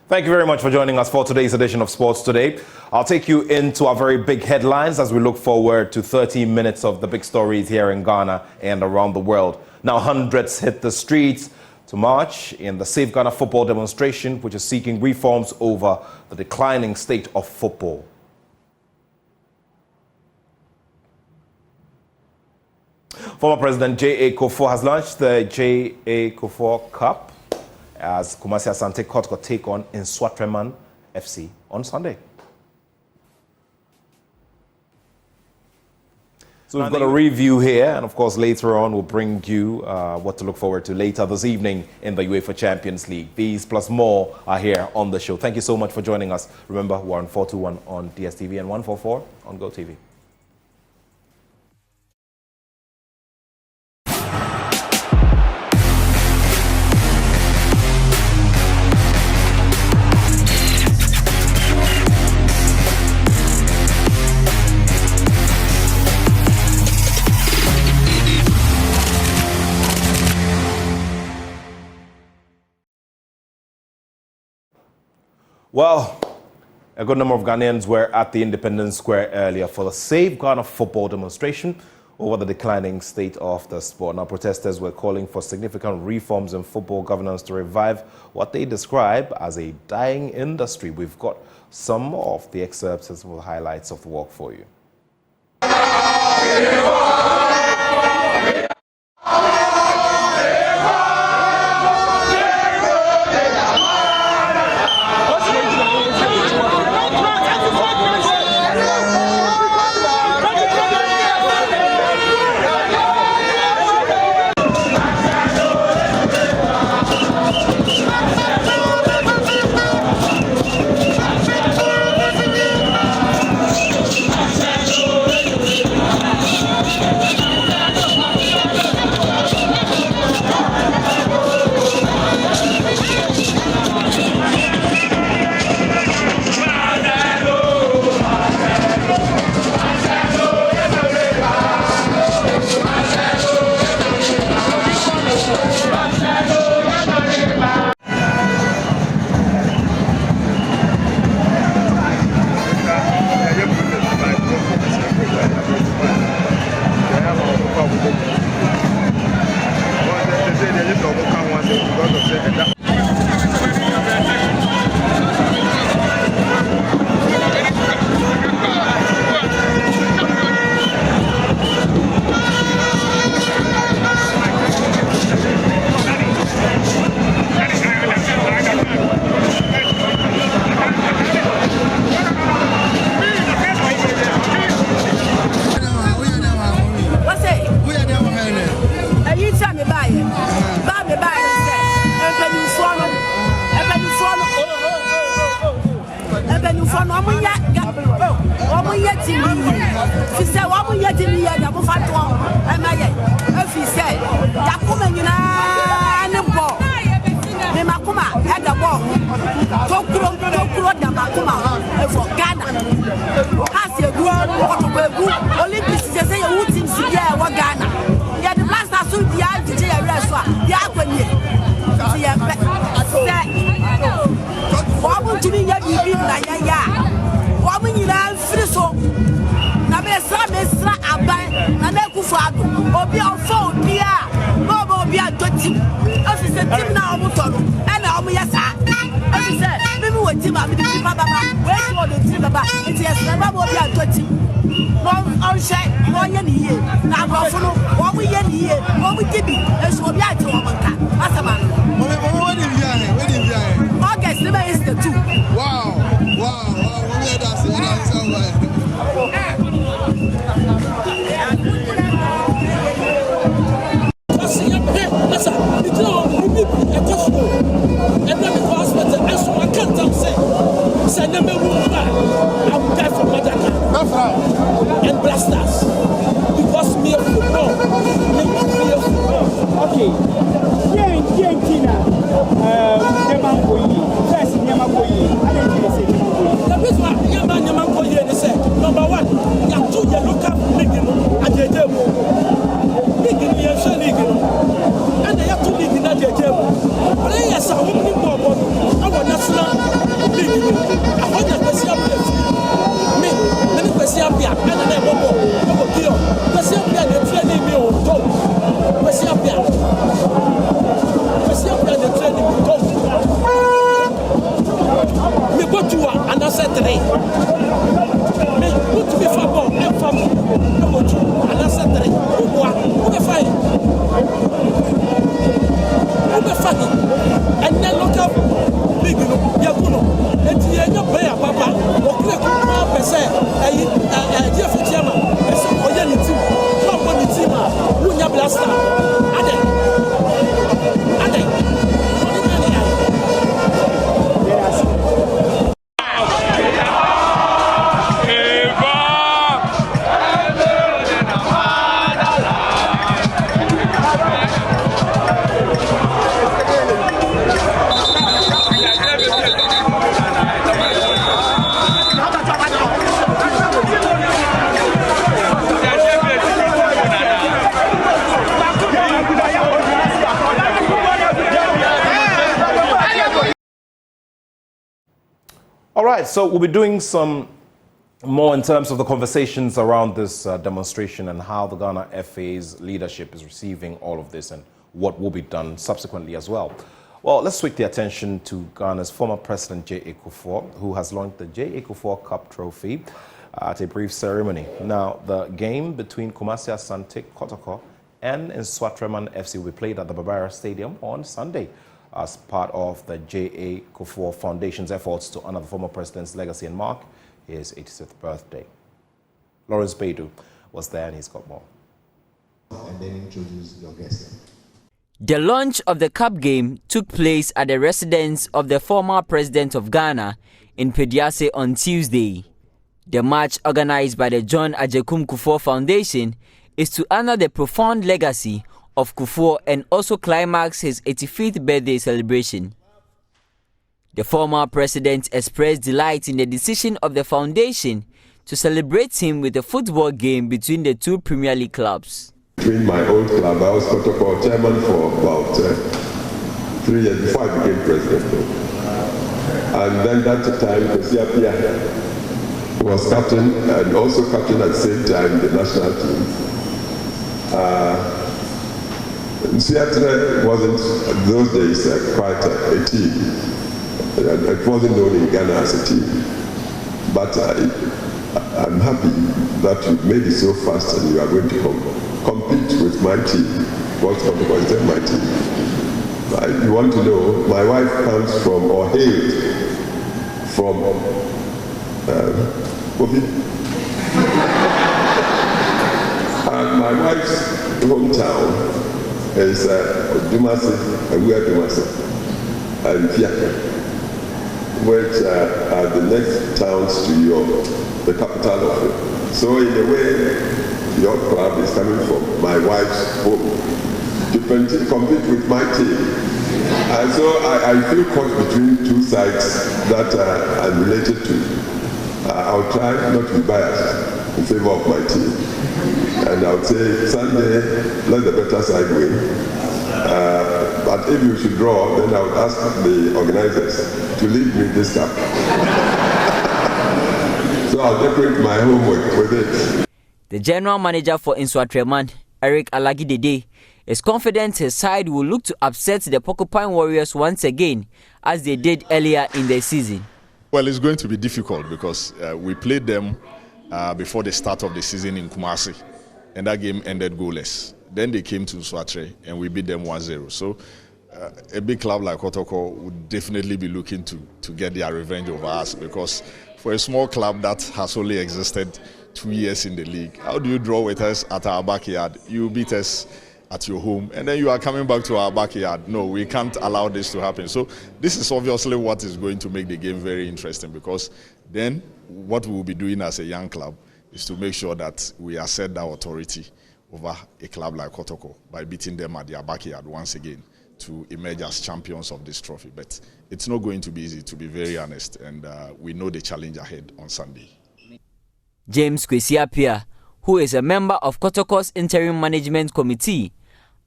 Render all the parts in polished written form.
Thank you very much for joining us for today's edition of Sports Today. I'll take you into our very big headlines as we look forward to 30 minutes of the big stories here in Ghana and around the world. Now, hundreds hit the streets to march in the Save Ghana football demonstration, which is seeking reforms over the declining state of football. Former President Kufuor has launched the Kufuor Cup as Kumasi Asante Kotoko take on in Borteyman FC on Sunday. So we've got a review here, and of course later on we'll bring you what to look forward to later this evening in the UEFA Champions League. These plus more are here on the show. Thank you so much for joining us. Remember, we're on 421 on DSTV and 144 on GoTV. Well, a good number of Ghanaians were at the Independence Square earlier for the Save Ghana football demonstration over the declining state of the sport. Now, protesters were calling for significant reforms in football governance to revive what they describe as a dying industry. We've got some of the excerpts and some of the highlights of the walk for you. And blasters because me of football. Okay. Number one, you have two yellow cap league Agyekum. League in the Asian League. And they have two league in Agyekum. Players are winning more. Our national All right, so we'll be doing some more in terms of the conversations around this demonstration and how the Ghana FA's leadership is receiving all of this and what will be done subsequently as well. Well, let's switch the attention to Ghana's former president, Kufuor, who has launched the Kufuor Cup trophy at a brief ceremony. Now, the game between Kumasi Asante Kotoko and Nswatreman FC will be played at the Barbara Stadium on Sunday as part of the Kufuor Foundation's efforts to honor the former president's legacy and mark his 86th birthday. Lawrence Beidou was there and he's got more. And then introduce your guest. The launch of the Cup game took place at the residence of the former president of Ghana in Pediase on Tuesday. The match, organized by the John Agyekum Kufuor Foundation, is to honor the profound legacy of Kufuor and also climax his 85th birthday celebration. The former president expressed delight in the decision of the foundation to celebrate him with a football game between the two Premier League clubs. Between my old club, I was Kufuor chairman for about 3 years before I became president. And then that time, Kufuor was captain and also captain at the same time the national team. Seattle wasn't those days quite a team. It wasn't known in Ghana as a team. But I'm happy that you made it so fast and you are going to compete with my team. What's going to consider my team? You want to know, my wife comes from, or hailed from, and my wife's hometown is Dumasi, and Fiaka, which are the next towns to the capital of it. So in a way, your club is coming from my wife's home to compete with my team. And so I feel caught between two sides that I'm related to. I'll try not to be biased in favor of my team. And I'll say, Sunday, let the better side win. But if you should draw, then I would ask the organizers to leave me this cup. So I'll decorate my homework with it. The general manager for Nswatreman, Eric Alagidede, is confident his side will look to upset the Porcupine Warriors once again, as they did earlier in the season. Well, it's going to be difficult because we played them before the start of the season in Kumasi, and that game ended goalless. Then they came to Swatre and we beat them 1-0. So a big club like Kotoko would definitely be looking to get their revenge over us, because for a small club that has only existed 2 years in the league, how do you draw with us at our backyard? You beat us at your home and then you are coming back to our backyard. No, we can't allow this to happen. So this is obviously what is going to make the game very interesting, because then what we will be doing as a young club is to make sure that we assert that authority over a club like Kotoko by beating them at their backyard once again to emerge as champions of this trophy. But it's not going to be easy, to be very honest, and we know the challenge ahead on Sunday. James Kwesiapia, who is a member of Kotoko's interim management committee,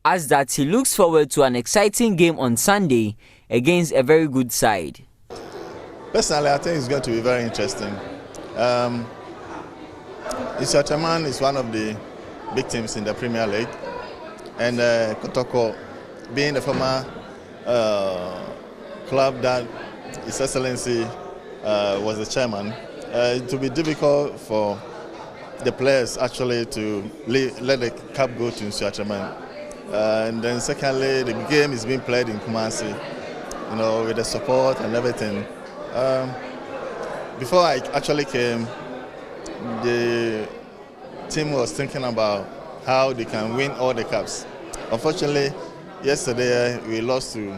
adds that he looks forward to an exciting game on Sunday against a very good side. Personally, I think it's going to be very interesting. Nswatreman is one of the big teams in the Premier League, and Kotoko, being the former club that His Excellency was the chairman, it will be difficult for the players actually to let the cup go to Nswatreman. And then secondly, the game is being played in Kumasi, with the support and everything. Before I actually came, the team was thinking about how they can win all the cups. Unfortunately, yesterday we lost to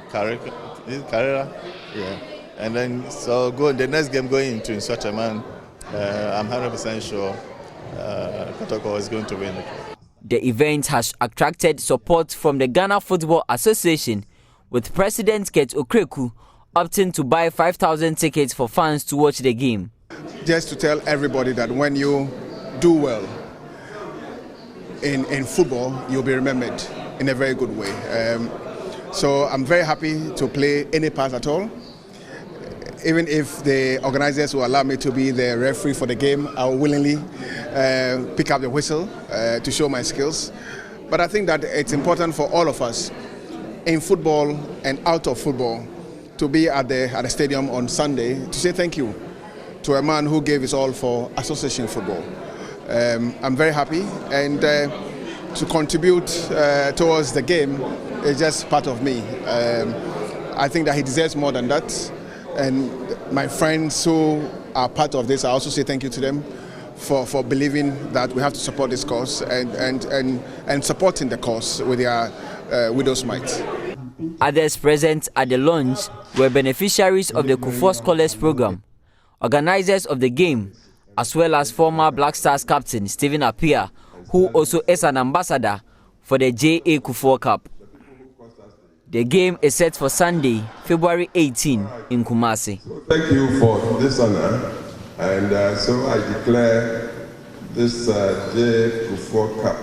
Carrera. Yeah. And then the next game going into Nswatreman, I'm 100% sure Kotoko is going to win. The event has attracted support from the Ghana Football Association, with President Ket Okreku opting to buy 5,000 tickets for fans to watch the game. Just to tell everybody that when you do well in football, you'll be remembered in a very good way. So I'm very happy to play any part at all. Even if the organizers will allow me to be the referee for the game, I will willingly pick up the whistle to show my skills. But I think that it's important for all of us in football and out of football to be at the stadium on Sunday to say thank you to a man who gave his all for association football. I'm very happy, and to contribute towards the game is just part of me. I think that he deserves more than that, and my friends who are part of this, I also say thank you to them for believing that we have to support this cause and supporting the cause with their widow's mite. Others present at the launch were beneficiaries of the Kufuor Scholars Program, organizers of the game, as well as former Black Stars captain Stephen Appiah, who also is an ambassador for the J.A. Kufuor Cup. The game is set for Sunday, February 18 in Kumasi. Thank you for this honor, and so I declare this J.A. Kufuor Cup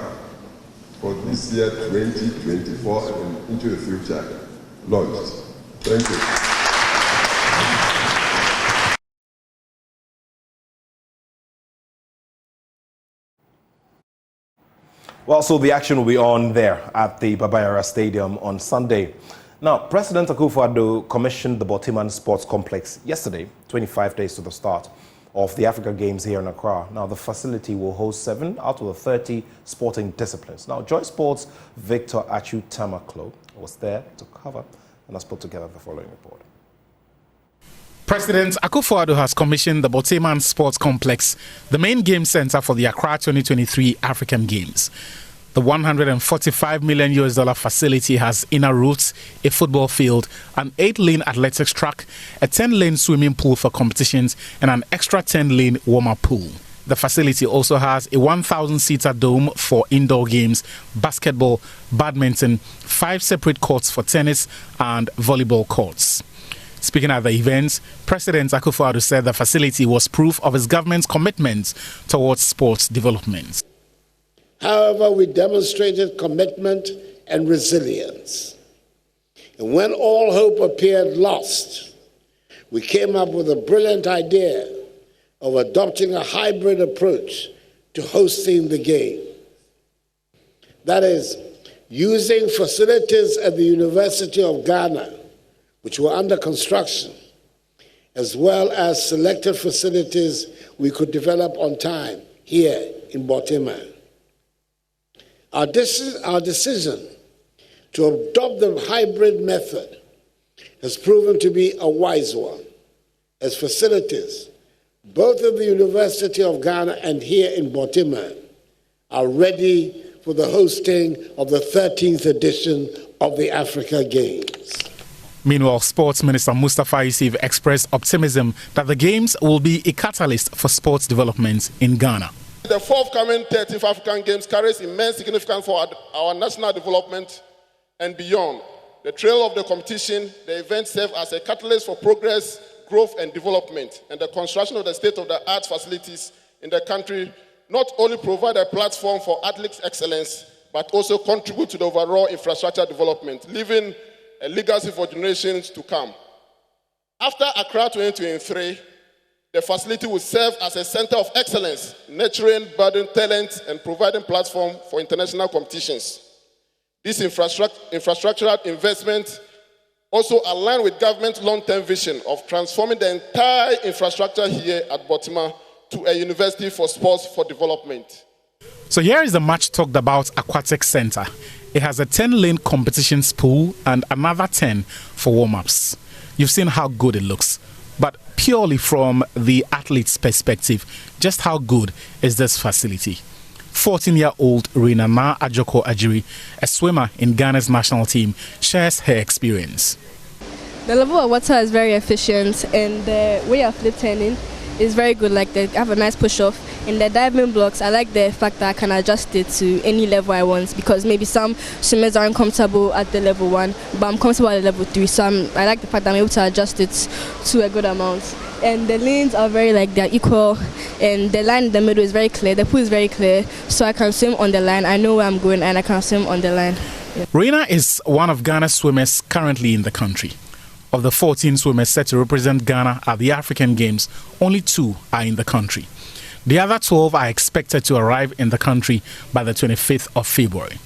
for this year 2024 and into the future launched. Thank you. Well, so the action will be on there at the Babayara Stadium on Sunday. Now, President Kufuor commissioned the Borteyman Sports Complex yesterday, 25 days to the start of the Africa Games here in Accra. Now, the facility will host 7 out of the 30 sporting disciplines. Now, Joy Sports' Victor Achu Tamaklo was there to cover and has put together the following report. President Kufuor has commissioned the Borteyman Sports Complex, the main game center for the Accra 2023 African Games. The $145 million facility has inner roofs, a football field, an 8-lane athletics track, a 10-lane swimming pool for competitions, and an extra 10-lane warm-up pool. The facility also has a 1,000-seater dome for indoor games, basketball, badminton, 5 separate courts for tennis, and volleyball courts. Speaking at the event, President Kufuor said the facility was proof of his government's commitment towards sports development. However, we demonstrated commitment and resilience. And when all hope appeared lost, we came up with a brilliant idea of adopting a hybrid approach to hosting the game. That is, using facilities at the University of Ghana, which were under construction, as well as selected facilities we could develop on time here in Borteyman. Our decision to adopt the hybrid method has proven to be a wise one, as facilities, both at the University of Ghana and here in Borteyman, are ready for the hosting of the 13th edition of the Africa Games. Meanwhile, Sports Minister Mustafa Yusuf expressed optimism that the Games will be a catalyst for sports development in Ghana. The forthcoming 13th African Games carries immense significance for our national development and beyond. The trail of the competition, the event serves as a catalyst for progress, growth and development, and the construction of the state-of-the-art facilities in the country not only provide a platform for athletics excellence, but also contribute to the overall infrastructure development, leaving a legacy for generations to come. After Accra 2023, the facility will serve as a center of excellence, nurturing budding talent and providing platform for international competitions. This infrastructural investment also align with government's long-term vision of transforming the entire infrastructure here at Borteyman to a university for sports for development. So here is the much talked about aquatic center. It has a 10-lane competitions pool and another 10 for warm-ups. You've seen how good it looks. But purely from the athlete's perspective, just how good is this facility? 14-year-old Renana Ajoko Ajiri, a swimmer in Ghana's national team, shares her experience. The level of water is very efficient and the way of flip turning is very good. Like they have a nice push-off. In the diving blocks, I like the fact that I can adjust it to any level I want, because maybe some swimmers aren't comfortable at the level 1, but I'm comfortable at the level 3. So I like the fact that I'm able to adjust it to a good amount. And the lanes are they're equal, and the line in the middle is very clear. The pool is very clear, so I can swim on the line. I know where I'm going and I can swim on the line. Yeah. Reina is one of Ghana's swimmers currently in the country. Of the 14 swimmers set to represent Ghana at the African Games, only 2 are in the country. The other 12 are expected to arrive in the country by the 25th of February.